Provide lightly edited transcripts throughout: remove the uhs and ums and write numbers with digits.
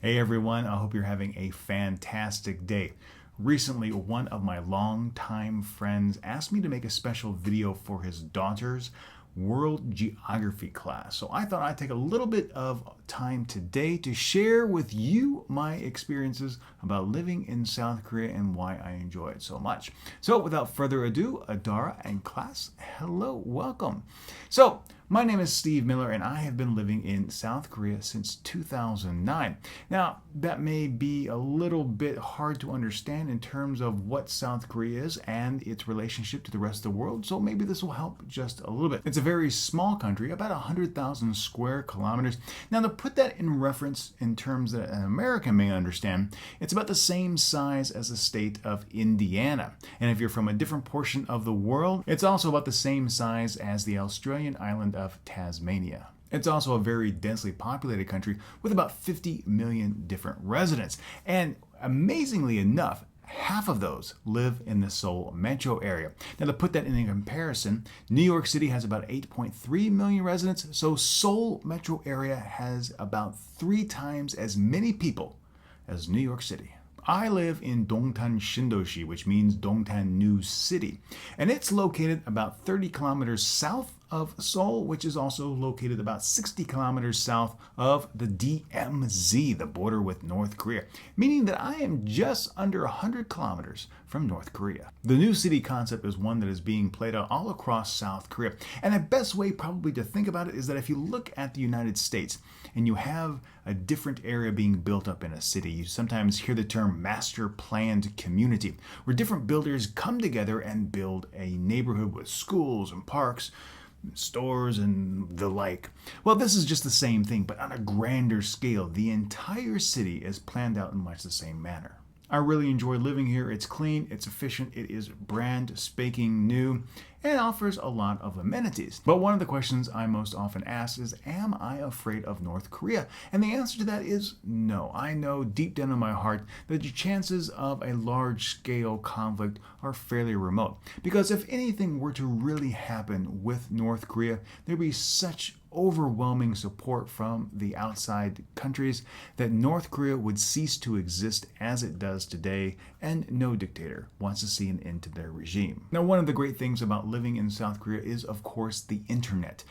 Hey everyone, I hope you're having a fantastic day. Recently, one of my longtime friends asked me to make a special video for his daughter's world geography class. So I thought I'd take a little bit of time today to share with you my experiences about living in South Korea and why I enjoy it so much. So without further ado, Adara and class, hello, welcome. So my name is Steve Miller and I have been living in South Korea since 2009. Now, that may be a little bit hard to understand in terms of what South Korea is and its relationship to the rest of the world, so maybe this will help just a little bit. It's a very small country, about 100,000 square kilometers. Now, to put that in reference in terms that an American may understand, it's about the same size as the state of Indiana. And if you're from a different portion of the world, it's also about the same size as the Australian island of Tasmania. It's also a very densely populated country with about 50 million different residents. And amazingly enough, half of those live in the Seoul Metro area. Now, to put that in comparison, New York City has about 8.3 million residents, so Seoul Metro area has about 3 times as many people as New York City. I live in Dongtan Shindoshi, which means Dongtan New City, and it's located about 30 kilometers south of Seoul, which is also located about 60 kilometers south of the DMZ, the border with North Korea, meaning that I am just under 100 kilometers from North Korea. The new city concept is one that is being played out all across South Korea, and the best way probably to think about it is that if you look at the United States and you have a different area being built up in a city, you sometimes hear the term master planned community, where different builders come together and build a neighborhood with schools and parks, stores and the like. Well, this is just the same thing, but on a grander scale. The entire city is planned out in much the same manner. I really enjoy living here. It's clean, it's efficient, it is brand spanking new, and it offers a lot of amenities. But one of the questions I most often ask is, am I afraid of North Korea? And the answer to that is no. I know deep down in my heart that the chances of a large-scale conflict are fairly remote. Because if anything were to really happen with North Korea, there'd be such overwhelming support from the outside countries that North Korea would cease to exist as it does today, and no dictator wants to see an end to their regime. Now, one of the great things about living in South Korea is, of course, the internet.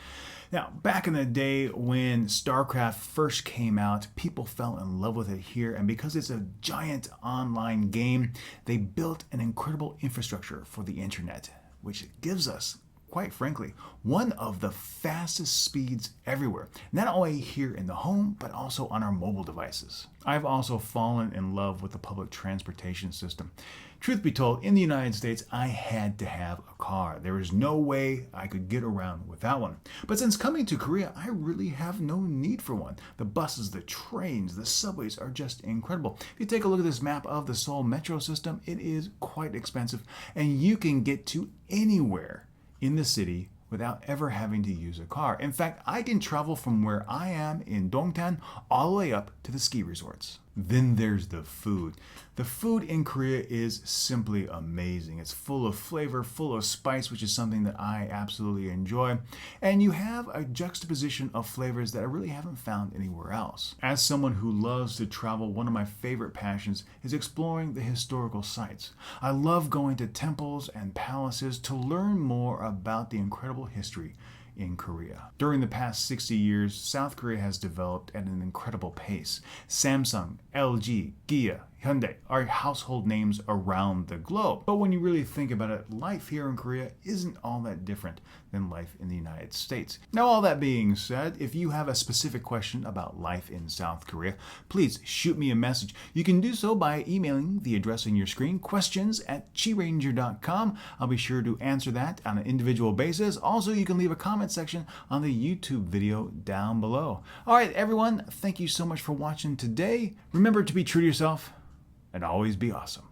Now, back in the day when StarCraft first came out, people fell in love with it here, and because it's a giant online game, they built an incredible infrastructure for the internet, which gives us, quite frankly, one of the fastest speeds everywhere, not only here in the home, but also on our mobile devices. I've also fallen in love with the public transportation system. Truth be told, in the United States, I had to have a car. There is no way I could get around without one. But since coming to Korea, I really have no need for one. The buses, the trains, the subways are just incredible. If you take a look at this map of the Seoul Metro system, it is quite expensive, and you can get to anywhere in the city without ever having to use a car. In fact, I can travel from where I am in Dongtan all the way up to the ski resorts. Then there's the food. The food in Korea is simply amazing. It's full of flavor, full of spice, which is something that I absolutely enjoy. And you have a juxtaposition of flavors that I really haven't found anywhere else. As someone who loves to travel, one of my favorite passions is exploring the historical sites. I love going to temples and palaces to learn more about the incredible history in Korea. During the past 60 years, South Korea has developed at an incredible pace. Samsung, LG, Kia, Hyundai are household names around the globe. But when you really think about it, life here in Korea isn't all that different than life in the United States. Now, all that being said, if you have a specific question about life in South Korea, please shoot me a message. You can do so by emailing the address on your screen, questions@chiranger.com. I'll be sure to answer that on an individual basis. Also, you can leave a comment section on the YouTube video down below. All right, everyone, thank you so much for watching today. Remember to be true to yourself and always be awesome.